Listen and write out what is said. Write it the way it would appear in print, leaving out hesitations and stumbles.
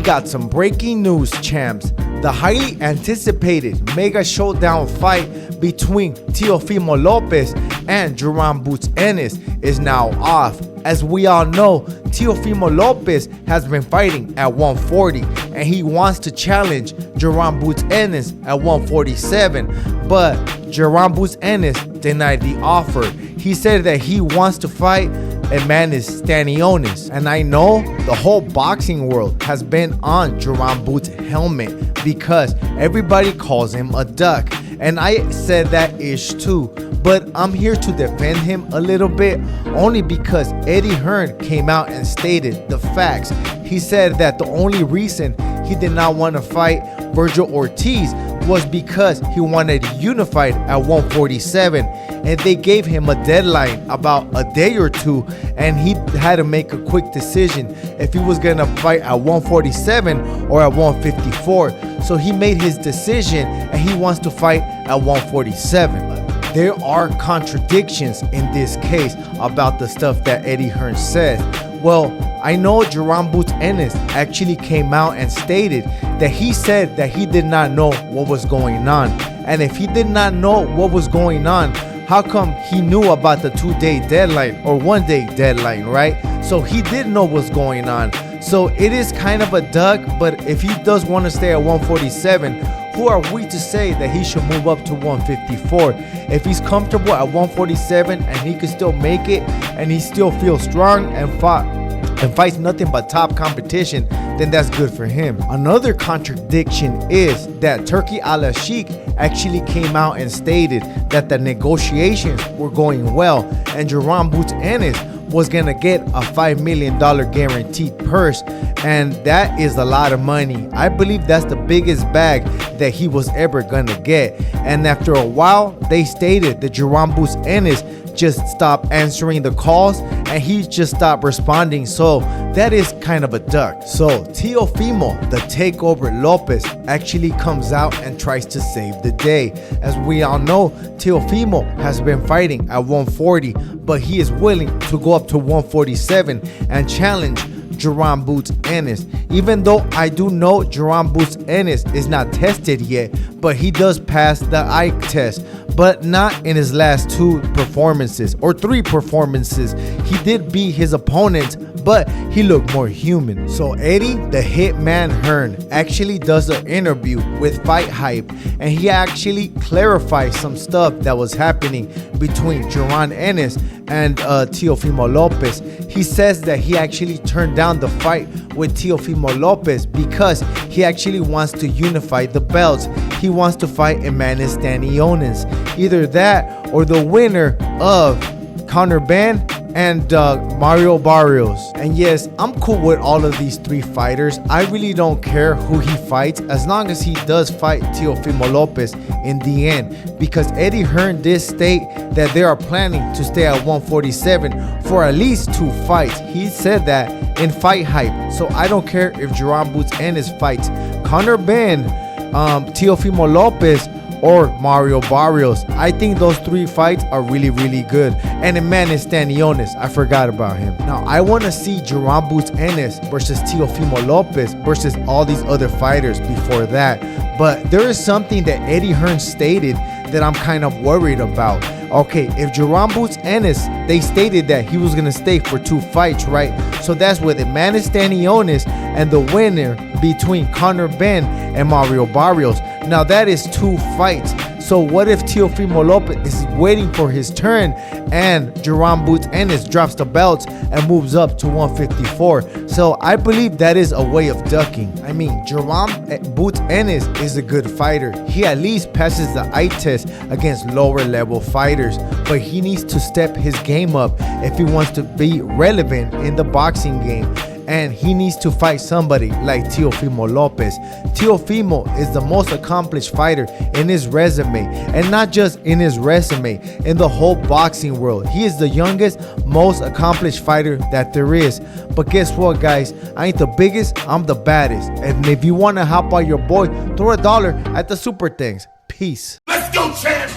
got some breaking news, champs. The highly anticipated mega showdown fight between Teofimo Lopez and Jaron Boots Ennis is now off. As we all know, Teofimo Lopez has been fighting at 140 and he wants to challenge Jaron Boots Ennis at 147, but Jaron Boots Ennis denied the offer. He said that he wants to fight Mannys Ennis, and I know the whole boxing world has been on Jaron Boots' helmet because everybody calls him a duck, and I said that ish too, but I'm here to defend him a little bit only because Eddy Hearn came out and stated the facts. He said that the only reason he did not want to fight Virgil Ortiz was because he wanted unified at 147, and they gave him a deadline about a day or two, and he had to make a quick decision if he was gonna fight at 147 or at 154. So he made his decision and he wants to fight at 147. There are contradictions in this case about the stuff that Eddy Hearn said. Well, I know Jaron Boots Ennis actually came out and stated that he said that he did not know what was going on. And if he did not know what was going on, how come he knew about the 2-day deadline or 1-day deadline, right? So he did know what's going on. So it is kind of a duck, but if he does want to stay at 147, who are we to say that he should move up to 154? If he's comfortable at 147 and he can still make it and he still feels strong and fights nothing but top competition, then that's good for him. Another contradiction is that Turkey Al-Sheikh actually came out and stated that the negotiations were going well and Jaron Boots Ennis was gonna get a $5 million guaranteed purse, and that is a lot of money. I believe that's the biggest bag that he was ever gonna get. And after a while, they stated that Jaron Boots Ennis just stopped answering the calls and he just stopped responding. So that is kind of a duck. So Teofimo, the takeover Lopez, actually comes out and tries to save the day. As we all know, Teofimo has been fighting at 140, but he is willing to go up to 147 and challenge Jaron Boots Ennis. Even though I do know Jaron Boots Ennis is not tested yet, but he does pass the eye test, but not in his last 2 performances or 3 performances. He did beat his opponents, but he looked more human. So Eddy, the Hitman Hearn, actually does an interview with Fight Hype, and he actually clarifies some stuff that was happening between Jaron Ennis and Teofimo Lopez. He says that he actually turned down the fight with Teofimo Lopez because he actually wants to unify the belts. He wants to fight Mannys Ennis. Either that or the winner of Conor Benn and Mario Barrios. And yes, I'm cool with all of these 3 fighters. I really don't care who he fights as long as he does fight Teofimo Lopez in the end, because Eddy Hearn did state that they are planning to stay at 147 for at least 2 fights. He said that in Fight Hype. So I don't care if Jaron Boots Ennis fights Conor Benn, Teofimo Lopez, or Mario Barrios. I think those 3 fights are really, really good. And Mannys Ennis, I forgot about him. Now, I want to see Jaron Boots Ennis versus Teofimo Lopez versus all these other fighters before that. But there is something that Eddy Hearn stated that I'm kind of worried about. Okay, if Jaron Boots Ennis, they stated that he was going to stay for 2 fights, right? So that's with Mannys Ennis and the winner between Conor Benn and Mario Barrios. Now that is 2 fights. So what if Teofimo Lopez is waiting for his turn and Jaron Boots Ennis drops the belts and moves up to 154? So I believe that is a way of ducking. I mean, Jaron Boots Ennis is a good fighter. He at least passes the eye test against lower level fighters, but he needs to step his game up if he wants to be relevant in the boxing game. And he needs to fight somebody like Teofimo Lopez. Teofimo is the most accomplished fighter in his resume, and not just in his resume, in the whole boxing world. He is the youngest, most accomplished fighter that there is. But guess what, guys? I ain't the biggest, I'm the baddest. And if you want to help out your boy, throw $1 at the super things. Peace. Let's go, champ!